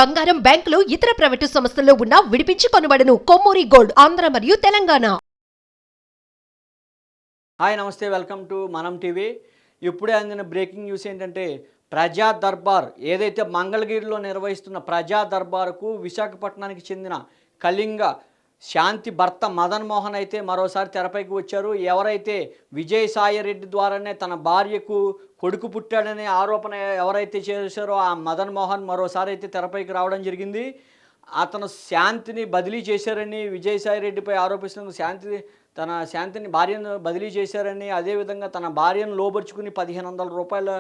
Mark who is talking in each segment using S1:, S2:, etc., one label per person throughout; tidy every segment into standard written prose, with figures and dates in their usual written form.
S1: బంగారం, బ్యాంకులు, ఇతర ప్రైవేటు సంస్థల్లో ఉన్న విడిపించి కొనబడును. కొమ్మూరి గోల్డ్, ఆంధ్ర మరియు తెలంగాణ.
S2: హాయ్ నమస్తే, వెల్కమ్ టు మనం టీవీ. ఇప్పుడే అందిన బ్రేకింగ్ న్యూస్ ఏంటంటే, ప్రజా దర్బార్ ఏదైతే మంగళగిరిలో నిర్వహిస్తున్న ప్రజా దర్బార్కు విశాఖపట్నానికి చెందిన కళింగ శాంతి భర్త మదన్ మోహన్ అయితే మరోసారి తెరపైకి వచ్చారు. ఎవరైతే విజయసాయిరెడ్డి ద్వారానే తన భార్యకు కొడుకు పుట్టాడనే ఆరోపణ ఎవరైతే చేశారో ఆ మదన్ మోహన్ మరోసారి అయితే తెరపైకి రావడం జరిగింది. అతను శాంతిని బదిలీ చేశారని విజయసాయిరెడ్డిపై ఆరోపిస్తున్న శాంతిని భార్యను బదిలీ చేశారని, అదేవిధంగా తన భార్యను లోబరుచుకుని 1500 రూపాయల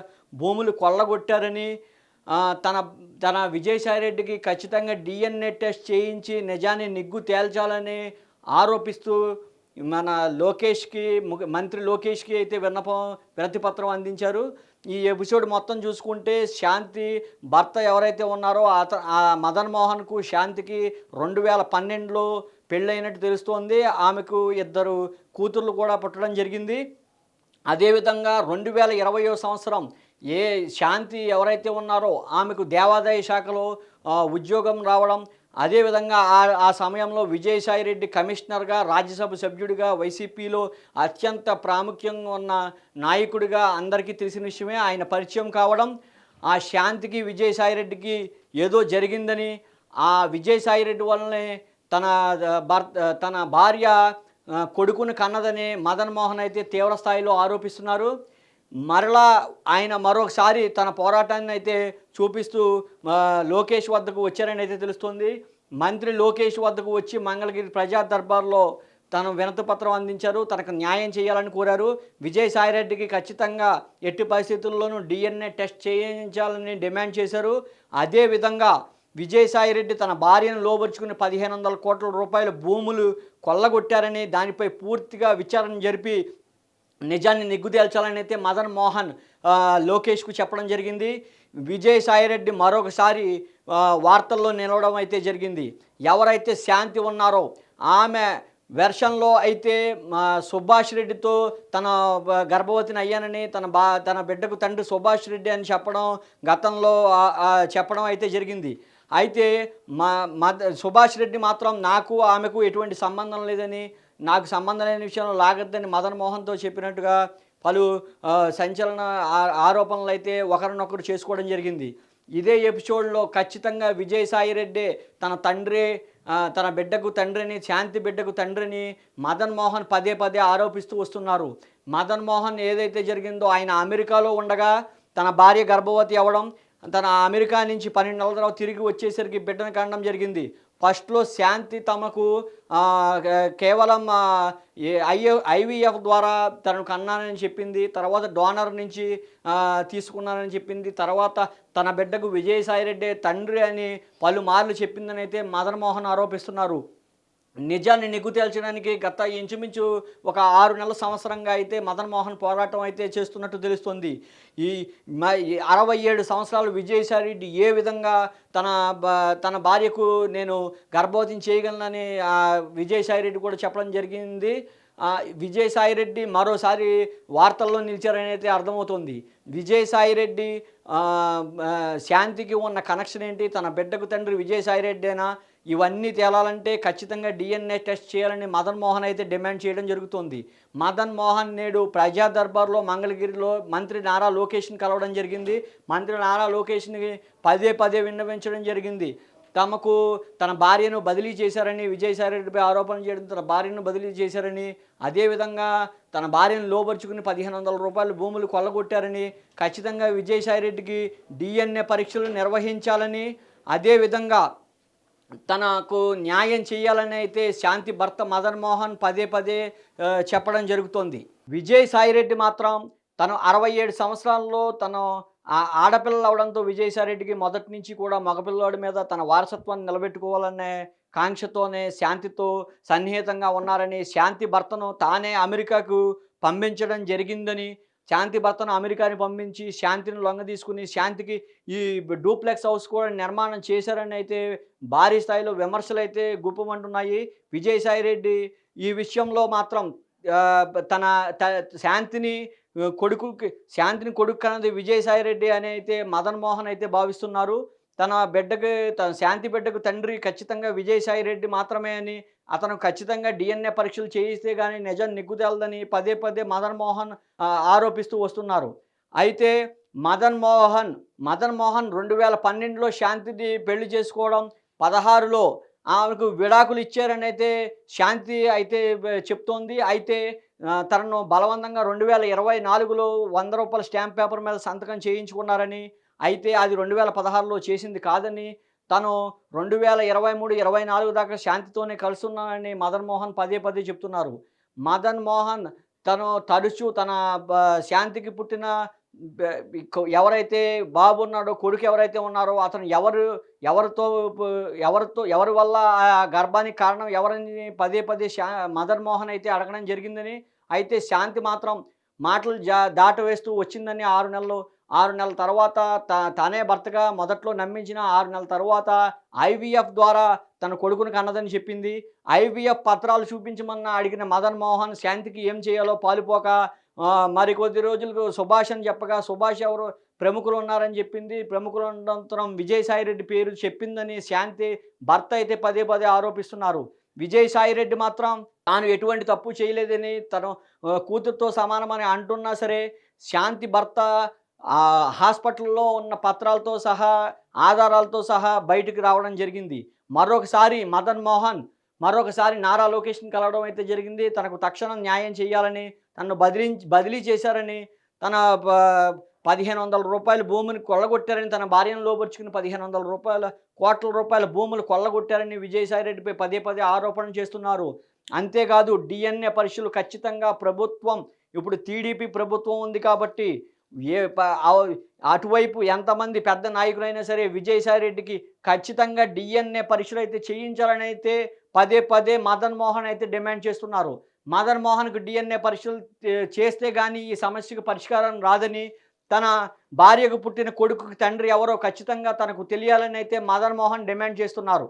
S2: భూములు కొల్లగొట్టారని, తన విజయసాయిరెడ్డికి ఖచ్చితంగా DNA టెస్ట్ చేయించి నిజాన్ని నిగ్గు తేల్చాలని ఆరోపిస్తూ మన మంత్రి లోకేష్కి అయితే వినతిపత్రం అందించారు. ఈ ఎపిసోడ్ మొత్తం చూసుకుంటే శాంతి భర్త ఎవరైతే ఉన్నారో ఆ మదన్ మోహన్కు శాంతికి 2012లో పెళ్ళైనట్టు తెలుస్తోంది. ఆమెకు 2 కూతుర్లు కూడా పుట్టడం జరిగింది. అదేవిధంగా 2020వ సంవత్సరం శాంతి ఎవరైతే ఉన్నారో ఆమెకు దేవాదాయ శాఖలో ఉద్యోగం రావడం, అదేవిధంగా ఆ సమయంలో విజయసాయిరెడ్డి కమిషనర్గా, రాజ్యసభ సభ్యుడిగా, వైసీపీలో అత్యంత ప్రాముఖ్యంగా ఉన్న నాయకుడిగా అందరికీ తెలిసిన విషయమే. ఆయన పరిచయం కావడం, ఆ శాంతికి విజయసాయిరెడ్డికి ఏదో జరిగిందని, ఆ విజయసాయిరెడ్డి వల్లనే తన భార్య కొడుకుని కన్నదని మదన్ మోహన్ అయితే తీవ్ర స్థాయిలో ఆరోపిస్తున్నారు. మరలా ఆయన మరొకసారి తన పోరాటాన్ని అయితే చూపిస్తూ లోకేష్ వద్దకు వచ్చారని అయితే తెలుస్తుంది. మంత్రి లోకేష్ వద్దకు వచ్చి మంగళగిరి ప్రజా దర్బార్లో తను వినతిపత్రం అందించారు. తనకు న్యాయం చేయాలని కోరారు. విజయసాయిరెడ్డికి ఖచ్చితంగా ఎట్టి పరిస్థితుల్లోనూ DNA టెస్ట్ చేయించాలని డిమాండ్ చేశారు. అదేవిధంగా విజయసాయిరెడ్డి తన భార్యను లోబరుచుకుని 1500 కోట్ల రూపాయల భూములు కొల్లగొట్టారని, దానిపై పూర్తిగా విచారణ జరిపి నిజాన్ని నిగ్గుతేల్చాలని అయితే మదన్ మోహన్ లోకేష్కు చెప్పడం జరిగింది. విజయసాయిరెడ్డి మరొకసారి వార్తల్లో నిలవడం అయితే జరిగింది. ఎవరైతే శాంతి ఉన్నారో ఆమె వెర్షన్లో అయితే సుభాష్ రెడ్డితో తన గర్భవతిని అయ్యానని, తన బిడ్డకు తండ్రి సుభాష్ రెడ్డి అని గతంలో చెప్పడం అయితే జరిగింది. అయితే సుభాష్ రెడ్డి మాత్రం నాకు ఆమెకు ఎటువంటి సంబంధం లేదని, నాకు సంబంధం లేని విషయంలో లాగద్దని మదన్ మోహన్తో చెప్పినట్టుగా పలు సంచలన ఆరోపణలు అయితే ఒకరినొకరు చేసుకోవడం జరిగింది. ఇదే ఎపిసోడ్లో ఖచ్చితంగా విజయసాయిరెడ్డి తన బిడ్డకు తండ్రిని, శాంతి బిడ్డకు తండ్రిని మదన్ మోహన్ పదే ఆరోపిస్తూ వస్తున్నారు. మదన్ మోహన్ ఏదైతే జరిగిందో, ఆయన అమెరికాలో ఉండగా తన భార్య గర్భవతి అవ్వడం, తన అమెరికా నుంచి 12 నెలల తర్వాత తిరిగి వచ్చేసరికి బిడ్డను కనడం జరిగింది. ఫస్ట్లో శాంతి తమకు కేవలం IVF ద్వారా తనకు కన్నానని చెప్పింది. తర్వాత డోనర్ నుంచి తీసుకున్నానని చెప్పింది. తర్వాత తన బిడ్డకు విజయసాయిరెడ్డి తండ్రి అని పలుమార్లు చెప్పిందని అయితే మదన్ మోహన్ ఆరోపిస్తున్నారు. నిజాన్ని నిగ్గు తేల్చడానికి గత ఇంచుమించు ఒక 6 నెలల సంవత్సరంగా అయితే మదన్ మోహన్ పోరాటం అయితే చేస్తున్నట్టు తెలుస్తుంది. ఈ 67 సంవత్సరాలు విజయసాయిరెడ్డి ఏ విధంగా తన భార్యకు నేను గర్భవతిని చేయగలనని విజయసాయిరెడ్డి కూడా చెప్పడం జరిగింది. విజయసాయిరెడ్డి మరోసారి వార్తల్లో నిలిచారని అయితే అర్థమవుతుంది. విజయసాయిరెడ్డి శాంతికి ఉన్న కనెక్షన్ ఏంటి, తన బిడ్డకు తండ్రి విజయసాయిరెడ్డేనా, ఇవన్నీ తేలాలంటే ఖచ్చితంగా DNA టెస్ట్ చేయాలని మదన్ మోహన్ అయితే డిమాండ్ చేయడం జరుగుతుంది. మదన్ మోహన్ నేడు ప్రజా దర్బార్లో మంగళగిరిలో మంత్రి నారా లోకేష్ని కలవడం జరిగింది. మంత్రి నారా లోకేష్ని పదే విన్నవించడం జరిగింది. తన భార్యను బదిలీ చేశారని, విజయసాయిరెడ్డిపై ఆరోపణలు చేయడం, తన భార్యను బదిలీ చేశారని, అదేవిధంగా తన భార్యను లోబరుచుకుని 1500 రూపాయల భూములు కొల్లగొట్టారని, ఖచ్చితంగా విజయసాయిరెడ్డికి DNA పరీక్షలు నిర్వహించాలని, అదేవిధంగా తనకు న్యాయం చేయాలని అయితే శాంతి భర్త మదన్ మోహన్ పదే చెప్పడం జరుగుతోంది. విజయసాయిరెడ్డి మాత్రం తను 67 సంవత్సరాల్లో ఆడపిల్లలు అవడంతో విజయసాయిరెడ్డికి మొదటి నుంచి కూడా మగపిల్లవాడి మీద తన వారసత్వాన్ని నిలబెట్టుకోవాలనే కాంక్షతోనే శాంతితో సన్నిహితంగా ఉన్నారని, శాంతి భర్తను తానే అమెరికాకు పంపించడం జరిగిందని, శాంతి భర్తను అమెరికాని పంపించి శాంతిని లొంగదీసుకుని శాంతికి ఈ డూప్లెక్స్ హౌస్ కూడా నిర్మాణం చేశారని అయితే భారీ స్థాయిలో విమర్శలు అయితే గుప్పమంటున్నాయి. విజయసాయిరెడ్డి ఈ విషయంలో మాత్రం శాంతిని కొడుకు కన్నది విజయసాయిరెడ్డి అని అయితే మదన్ మోహన్ అయితే భావిస్తున్నారు. తన బిడ్డకి తన శాంతి బిడ్డకు తండ్రి ఖచ్చితంగా విజయసాయి రెడ్డి మాత్రమే అని, అతను ఖచ్చితంగా డిఎన్ఏ పరీక్షలు చేయిస్తే గానీ నిజం నిగ్గు తేలదని పదే పదే మదన్ మోహన్ ఆరోపిస్తూ వస్తున్నారు. అయితే మదన్ మోహన్ 2012లో శాంతిని పెళ్లి చేసుకోవడం, 16లో ఆమెకు విడాకులు ఇచ్చారనైతే శాంతి అయితే చెప్తోంది. అయితే తనను బలవంతంగా 2024లో ₹100 స్టాంప్ పేపర్ మీద సంతకం చేయించుకున్నారని, అయితే అది 2016లో చేసింది కాదని, తను 2023, 24 దాకా శాంతితోనే కలిసున్నానని మదన్ మోహన్ పదే పదే చెప్తున్నారు. మదన్ మోహన్ తను తరచూ తన శాంతికి పుట్టిన బ ఎవరైతే బాబు ఉన్నాడో, కొడుకు ఎవరైతే ఉన్నారో అతను ఎవరితో ఎవరి వల్ల ఆ గర్భానికి కారణం ఎవరని పదే పదే మదన్ మోహన్ అయితే అడగడం జరిగిందని, అయితే శాంతి మాత్రం మాటలు దాటవేస్తూ వచ్చిందని 6 నెలల తర్వాత తనే భర్తగా మొదట్లో నమ్మించిన 6 నెలల తర్వాత ఐవీఎఫ్ ద్వారా తన కొడుకుని కన్నదని చెప్పింది. ఐవీఎఫ్ పత్రాలు చూపించమన్న అడిగిన మదన్ మోహన్ శాంతికి ఏం చేయాలో పాలుపోక మరికొద్ది రోజులకు సుభాష్ అని చెప్పగా, సుభాష్ ఎవరు ప్రముఖులు ఉన్నారని చెప్పింది. ప్రముఖులు అనంతరం విజయసాయి రెడ్డి పేరు చెప్పిందని శాంతి భర్త అయితే పదే పదే ఆరోపిస్తున్నారు. విజయసాయి రెడ్డి మాత్రం తాను ఎటువంటి తప్పు చేయలేదని, తను కూతురుతో సమానమని అంటున్నా సరే, శాంతి భర్త హాస్పిటల్‌లో ఉన్న పత్రాలతో సహా, ఆధారాలతో సహా బయటికి రావడం జరిగింది. మరొకసారి నారా లోకేష్‌ని కలవడం అయితే జరిగింది. తనకు తక్షణం న్యాయం చేయాలని, తనను బదిలీ చేశారని, తన ప ₹1500 భూమిని కొల్లగొట్టారని, తన భార్యను లోబరుచుకుని కోట్ల రూపాయల భూములు కొల్లగొట్టారని విజయసాయి రెడ్డిపై పదే పదే ఆరోపణలు చేస్తున్నారు. అంతేకాదు డిఎన్ఏ పరీక్షలు ఖచ్చితంగా ఇప్పుడు టీడీపీ ప్రభుత్వం ఉంది కాబట్టి ఏ ప ఆవ్ అటువైపు ఎంతమంది పెద్ద నాయకులైనా సరే విజయసాయి రెడ్డికి ఖచ్చితంగా డిఎన్ఏ పరీక్షలైతే చేయించాలనైతే పదే పదే మదన్ మోహన్ అయితే డిమాండ్ చేస్తున్నారు. మదన్ మోహన్‌కు డిఎన్ఏ పరీక్షలు చేస్తే గానీ ఈ సమస్యకు పరిష్కారం రాదని, తన భార్యకు పుట్టిన కొడుకుకి తండ్రి ఎవరో ఖచ్చితంగా తనకు తెలియాలని అయితే మదన్ మోహన్ డిమాండ్ చేస్తున్నారు.